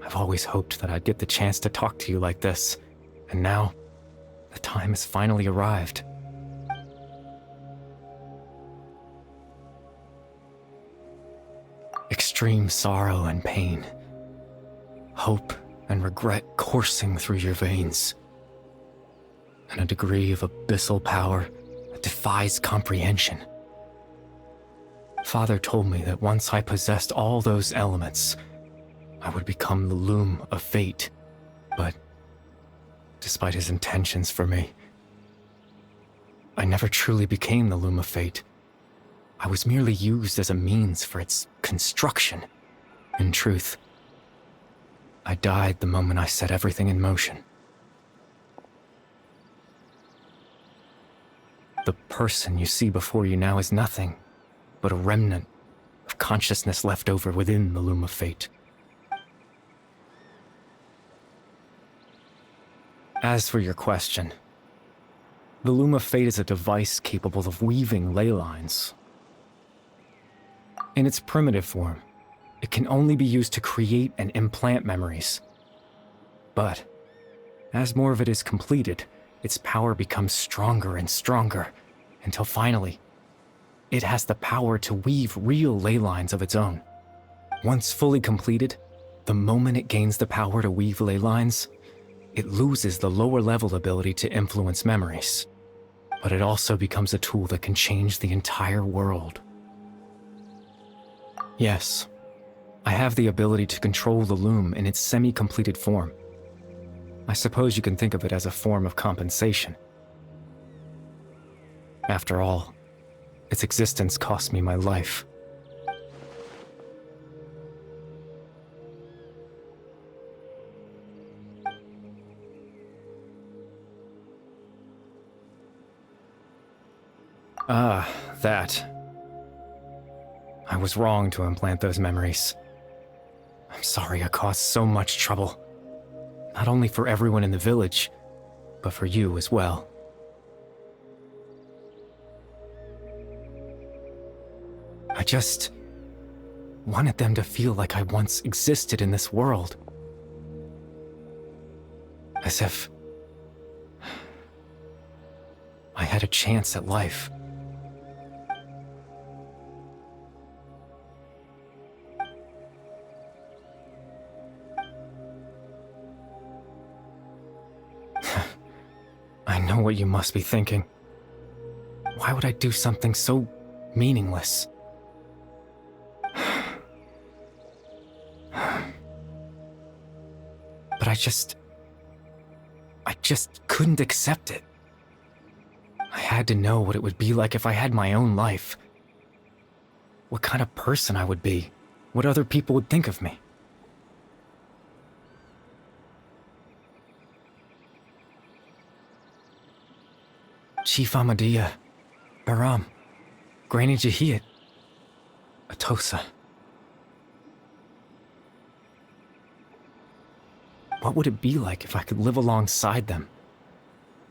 I've always hoped that I'd get the chance to talk to you like this, and now, the time has finally arrived. extreme sorrow and pain. Hope and regret coursing through your veins. And a degree of abyssal power that defies comprehension. Father told me that once I possessed all those elements, I would become the loom of fate. But despite his intentions for me, I never truly became the loom of fate. I was merely used as a means for its construction. In truth, I died the moment I set everything in motion. The person you see before you now is nothing but a remnant of consciousness left over within the loom of fate. As for your question, the loom of fate is a device capable of weaving ley lines. In its primitive form, it can only be used to create and implant memories. But as more of it is completed, its power becomes stronger and stronger, until finally, it has the power to weave real ley lines of its own. Once fully completed, the moment it gains the power to weave ley lines, it loses the lower level ability to influence memories. But it also becomes a tool that can change the entire world. Yes, I have the ability to control the loom in its semi-completed form. I suppose you can think of it as a form of compensation. After all, its existence cost me my life. Ah, that. I was wrong to implant those memories. I'm sorry I caused so much trouble. Not only for everyone in the village, but for you as well. I just wanted them to feel like I once existed in this world. As if I had a chance at life. I know what you must be thinking. Why would I do something so meaningless? But I just couldn't accept it. I had to know what it would be like if I had my own life. What kind of person I would be. What other people would think of me. Chief Ahmadiyya, Baram, Granny Jahiyat, Atosa. What would it be like if I could live alongside them?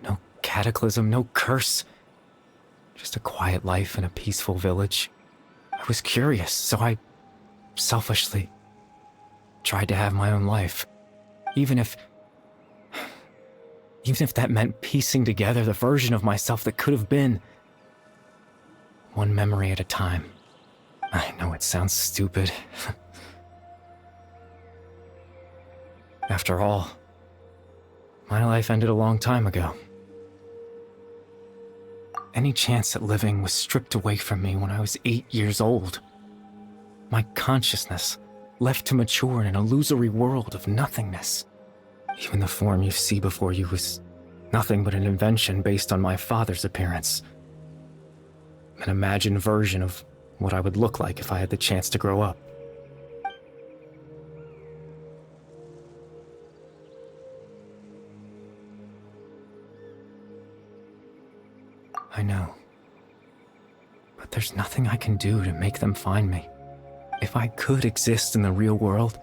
No cataclysm, no curse. Just a quiet life in a peaceful village. I was curious, so I selfishly tried to have my own life. Even if that meant piecing together the version of myself that could have been. One memory at a time. I know it sounds stupid. After all, my life ended a long time ago. Any chance at living was stripped away from me when I was 8 years old. My consciousness left to mature in an illusory world of nothingness. Even the form you see before you was nothing but an invention based on my father's appearance. An imagined version of what I would look like if I had the chance to grow up. I know. But there's nothing I can do to make them find me. If I could exist in the real world,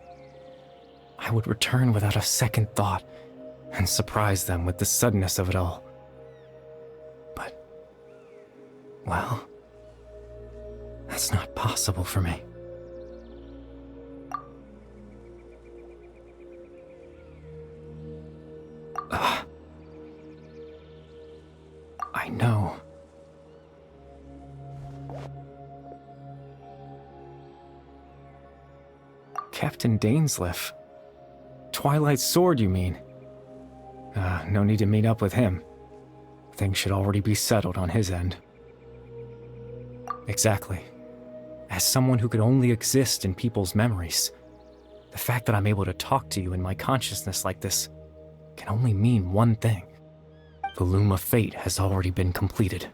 I would return without a second thought and surprise them with the suddenness of it all. But, well, that's not possible for me. I know. Captain Dainsleif. Twilight Sword, you mean? No need to meet up with him. Things should already be settled on his end. Exactly. As someone who could only exist in people's memories, the fact that I'm able to talk to you in my consciousness like this can only mean one thing. The loom of fate has already been completed.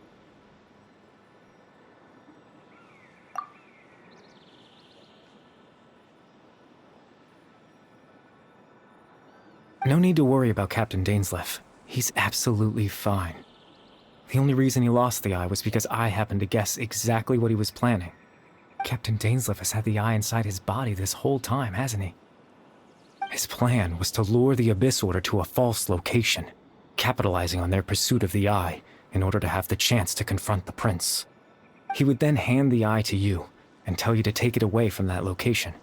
No need to worry about Captain Dainsleif. He's absolutely fine. The only reason he lost the eye was because I happened to guess exactly what he was planning. Captain Dainsleif has had the eye inside his body this whole time, hasn't he? His plan was to lure the Abyss Order to a false location, capitalizing on their pursuit of the eye in order to have the chance to confront the prince. He would then hand the eye to you and tell you to take it away from that location.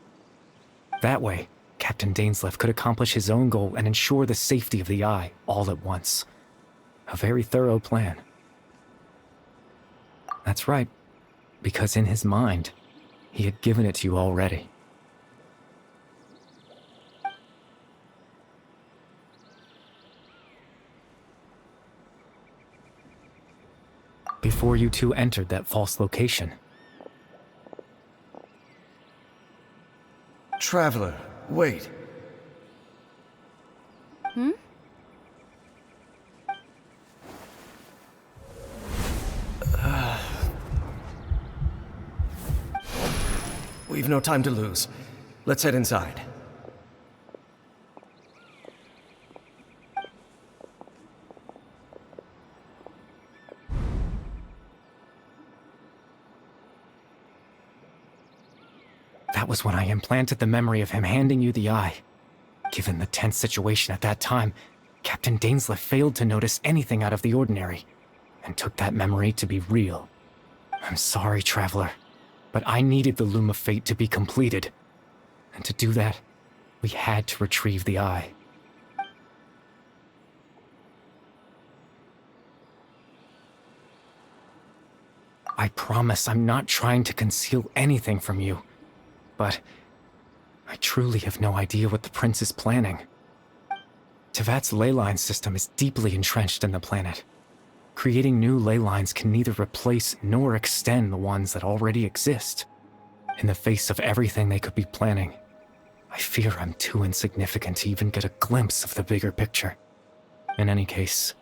That way, Captain Dainsleif could accomplish his own goal and ensure the safety of the eye all at once. A very thorough plan. That's right, because in his mind, he had given it to you already. Before you two entered that false location. Traveler, wait. We've no time to lose. Let's head inside. That was when I implanted the memory of him handing you the eye. Given the tense situation at that time, Captain Dainsleif failed to notice anything out of the ordinary, and took that memory to be real. I'm sorry, Traveler, but I needed the Loom of Fate to be completed. And to do that, we had to retrieve the eye. I promise I'm not trying to conceal anything from you, but I truly have no idea what the Prince is planning. Tevat's ley line system is deeply entrenched in the planet. Creating new ley lines can neither replace nor extend the ones that already exist. In the face of everything they could be planning, I fear I'm too insignificant to even get a glimpse of the bigger picture. In any case,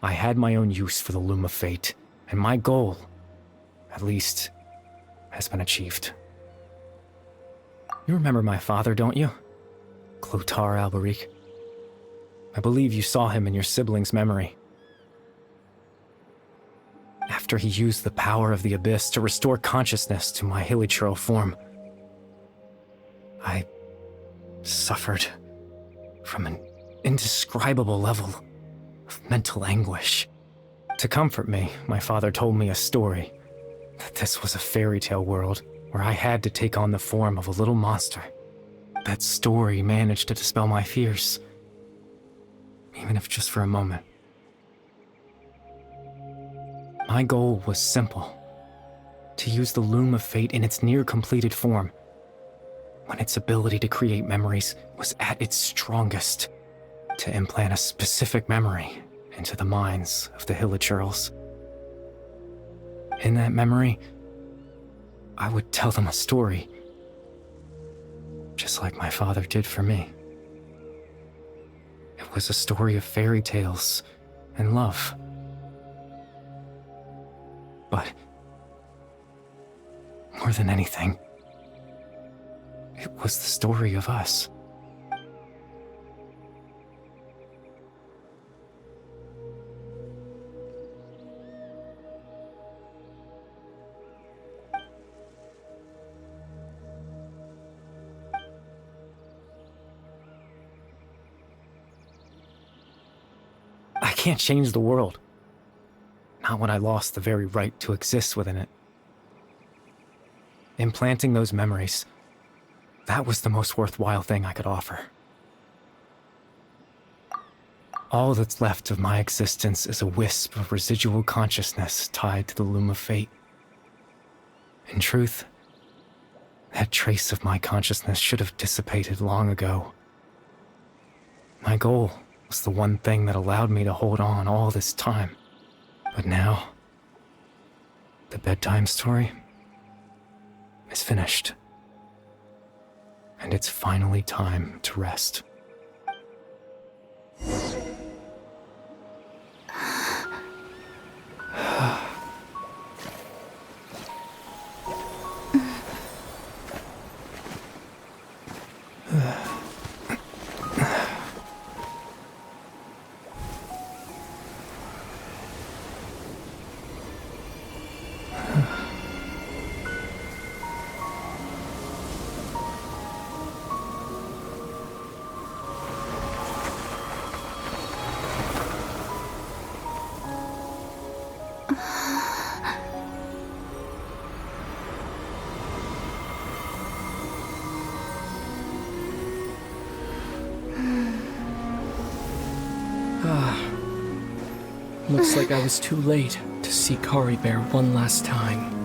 I had my own use for the Loom of Fate, and my goal, at least, has been achieved. You remember my father, don't you? Clotar Alberic. I believe you saw him in your sibling's memory. After he used the power of the Abyss to restore consciousness to my hilichurl form, I suffered from an indescribable level of mental anguish. To comfort me, my father told me a story, that this was a fairy tale world where I had to take on the form of a little monster. That story managed to dispel my fears, even if just for a moment. My goal was simple: to use the Loom of Fate in its near-completed form, when its ability to create memories was at its strongest, to implant a specific memory into the minds of the hilichurls. In that memory, I would tell them a story, just like my father did for me. It was a story of fairy tales and love. But more than anything, it was the story of us. I can't change the world. Not when I lost the very right to exist within it. Implanting those memories, that was the most worthwhile thing I could offer. All that's left of my existence is a wisp of residual consciousness tied to the Loom of Fate. In truth, That trace of my consciousness should have dissipated long ago. My goal was the one thing that allowed me to hold on all this time. But now, the bedtime story is finished. And it's finally time to rest. Looks like I was too late to see Bear one last time.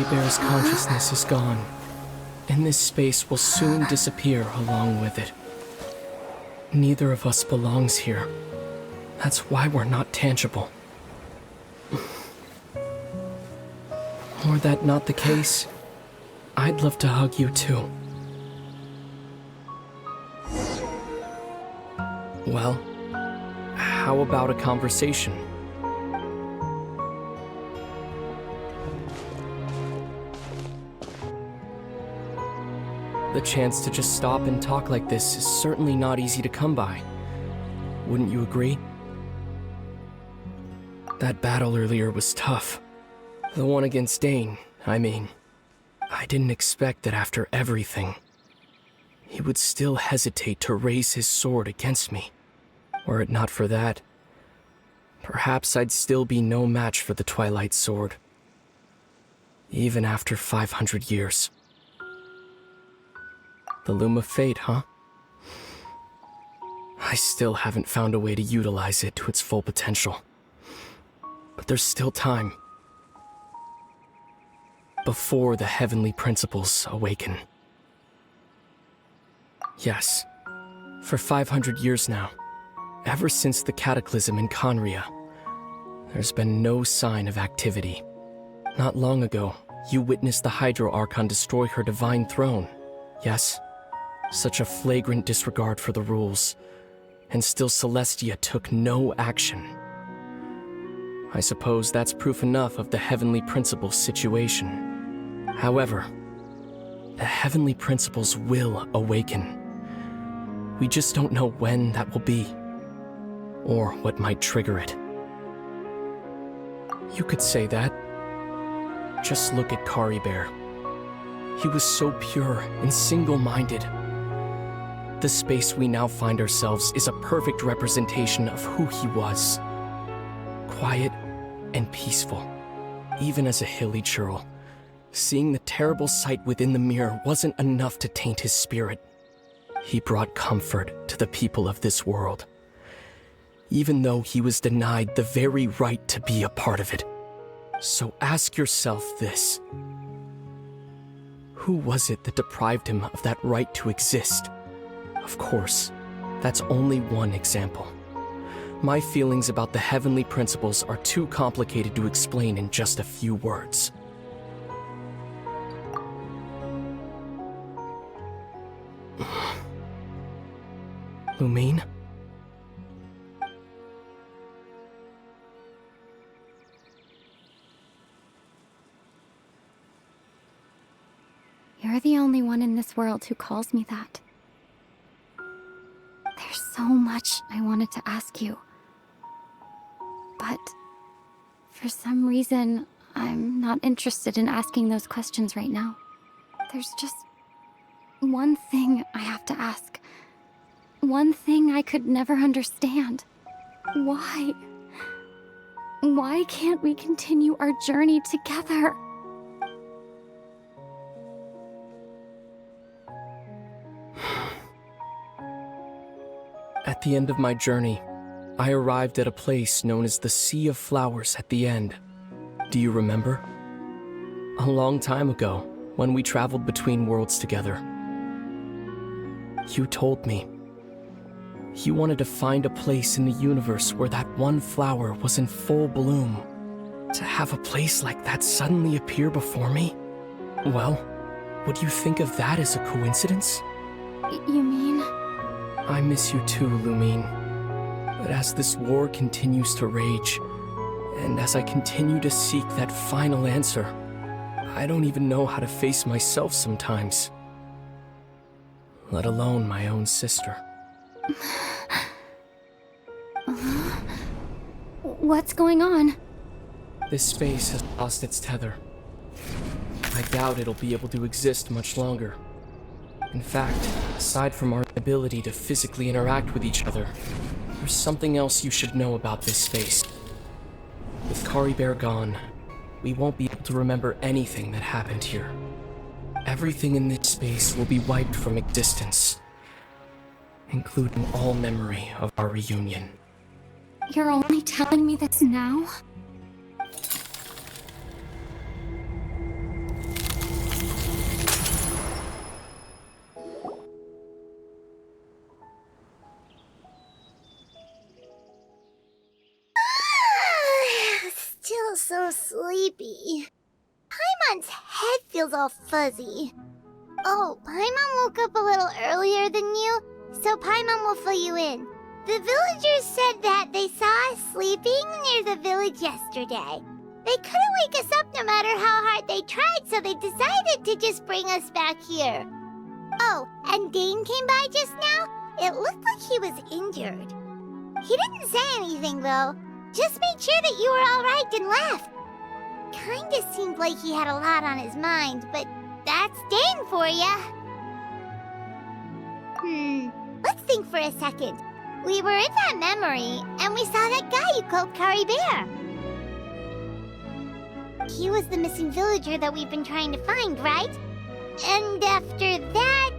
Bear's consciousness is gone, and this space will soon disappear along with it. Neither of us belongs here. That's why we're not tangible. Were that not the case, I'd love to hug you too. Well, how about a conversation? The chance to just stop and talk like this is certainly not easy to come by. Wouldn't you agree? That battle earlier was tough. The one against Dane, I mean. I didn't expect that after everything, he would still hesitate to raise his sword against me. Were it not for that, perhaps I'd still be no match for the Twilight Sword. Even after 500 years. The Loom of Fate, huh? I still haven't found a way to utilize it to its full potential. But there's still time. Before the heavenly principles awaken. Yes, for 500 years now, ever since the cataclysm in Conria, there's been no sign of activity. Not long ago, you witnessed the Hydro Archon destroy her divine throne, yes? Such a flagrant disregard for the rules, and still Celestia took no action. I suppose that's proof enough of the Heavenly Principles situation. However, the Heavenly Principles will awaken. We just don't know when that will be, or what might trigger it. You could say that. Just look at Bear. He was so pure and single-minded. The space we now find ourselves is a perfect representation of who he was. Quiet and peaceful, even as a hilly churl. Seeing the terrible sight within the mirror wasn't enough to taint his spirit. He brought comfort to the people of this world, even though he was denied the very right to be a part of it. So ask yourself this. Who was it that deprived him of that right to exist? Of course, that's only one example. My feelings about the heavenly principles are too complicated to explain in just a few words. Lumine? You're the only one in this world who calls me that. There's so much I wanted to ask you. But for some reason, I'm not interested in asking those questions right now. There's just one thing I have to ask. One thing I could never understand. Why? Why can't we continue our journey together? At the end of my journey, I arrived at a place known as the Sea of Flowers at the end. Do you remember? A long time ago, when we traveled between worlds together. You told me you wanted to find a place in the universe where that one flower was in full bloom. To have a place like that suddenly appear before me? Well, would you think of that as a coincidence? You mean? I miss you too, Lumine. But as this war continues to rage, and as I continue to seek that final answer, I don't even know how to face myself sometimes. Let alone my own sister. What's going on? This space has lost its tether. I doubt it'll be able to exist much longer. In fact, aside from our ability to physically interact with each other, there's something else you should know about this space. With Caribert gone, we won't be able to remember anything that happened here. Everything in this space will be wiped from existence, including all memory of our reunion. You're only telling me this now? Still so sleepy. Paimon's head feels all fuzzy. Oh, Paimon woke up a little earlier than you, so Paimon will fill you in. The villagers said that they saw us sleeping near the village yesterday. They couldn't wake us up no matter how hard they tried, so they decided to just bring us back here. Oh, and Dane came by just now. It looked like he was injured. He didn't say anything, though. Just made sure that you were all right and left. Kinda seemed like he had a lot on his mind, but that's Dane for ya. Let's think for a second. We were in that memory, and we saw that guy you called Caribert. He was the missing villager that we've been trying to find, right? And after that,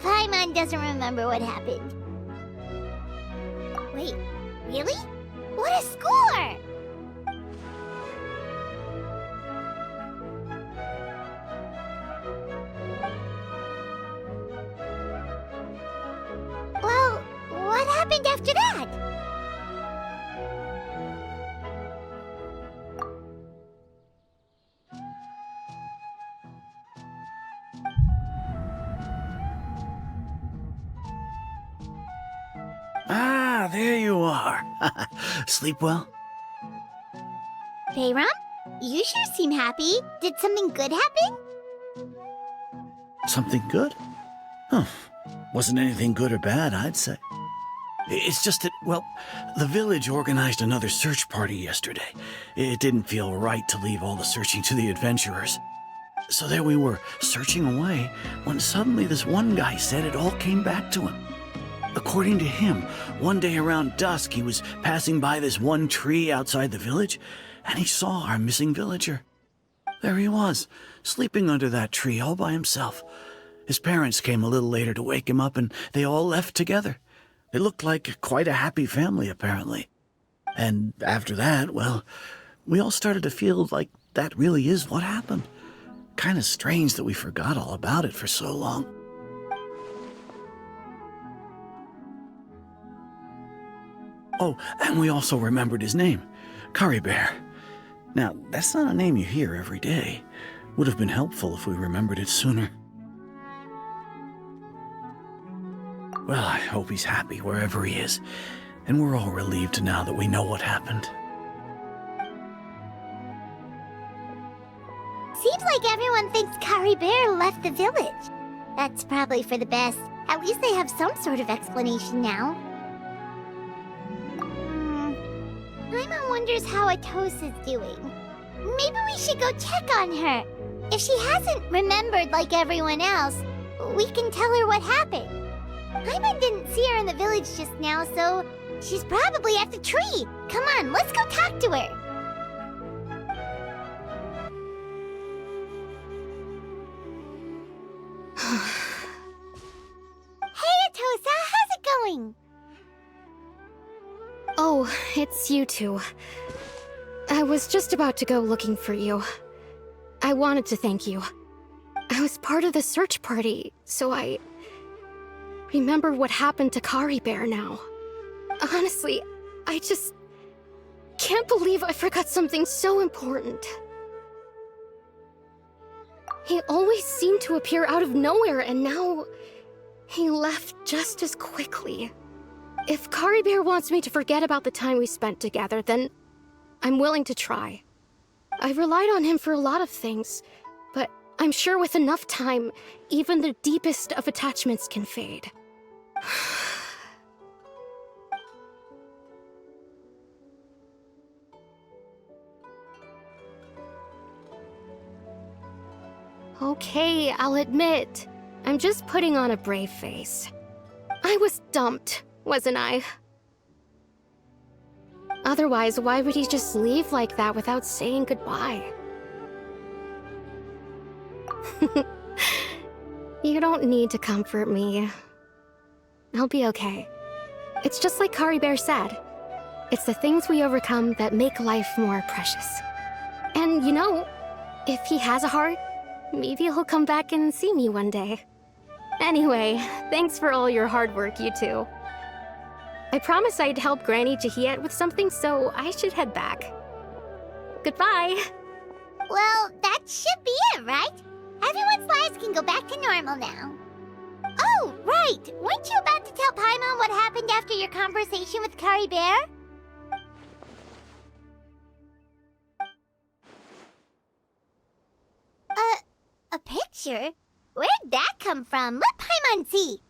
Paimon doesn't remember what happened. Wait, really? What a score! Well, what happened after that? Ah, there you are. Sleep well? Bayram? You sure seem happy. Did something good happen? Something good? Huh. Wasn't anything good or bad, I'd say. It's just that, well, the village organized another search party yesterday. It didn't feel right to leave all the searching to the adventurers. So there we were, searching away, when suddenly this one guy said it all came back to him. According to him, one day around dusk, he was passing by this one tree outside the village, and he saw our missing villager. There he was, sleeping under that tree all by himself. His parents came a little later to wake him up, and they all left together. It looked like quite a happy family, apparently. And after that, well, we all started to feel like that really is what happened. Kind of strange that we forgot all about it for so long. Oh, and we also remembered his name, Caribert. Now, that's not a name you hear every day. Would have been helpful if we remembered it sooner. Well, I hope he's happy wherever he is, and we're all relieved now that we know what happened. Seems like everyone thinks Caribert left the village. That's probably for the best. At least they have some sort of explanation now. Paimon wonders how Atos is doing. Maybe we should go check on her. If she hasn't remembered like everyone else, we can tell her what happened. Paimon didn't see her in the village just now, so She's probably at the tree. Come on, let's go talk to her. Hey, Atosa, how's it going? Oh, it's you two. I was just about to go looking for you. I wanted to thank you. I was part of the search party, so I remember what happened to Kari Bear now. Honestly, I just can't believe I forgot something so important. He always seemed to appear out of nowhere, and now he left just as quickly. If Kari Bear wants me to forget about the time we spent together, then I'm willing to try. I've relied on him for a lot of things, but I'm sure with enough time, even the deepest of attachments can fade. Okay, I'll admit, I'm just putting on a brave face. I was dumped, wasn't I? Otherwise, why would he just leave like that without saying goodbye? You don't need to comfort me. I'll be okay. It's just like Kari Bear said. It's the things we overcome that make life more precious. And you know, if he has a heart, maybe he'll come back and see me one day. Anyway, thanks for all your hard work, you two. I promised I'd help Granny Jahiet with something, so I should head back. Goodbye! Well, that should be it, right? Everyone's lives can go back to normal now. Oh, right! Weren't you about to tell Paimon what happened after your conversation with Kari Bear? A picture? Where'd that come from? Let Paimon see!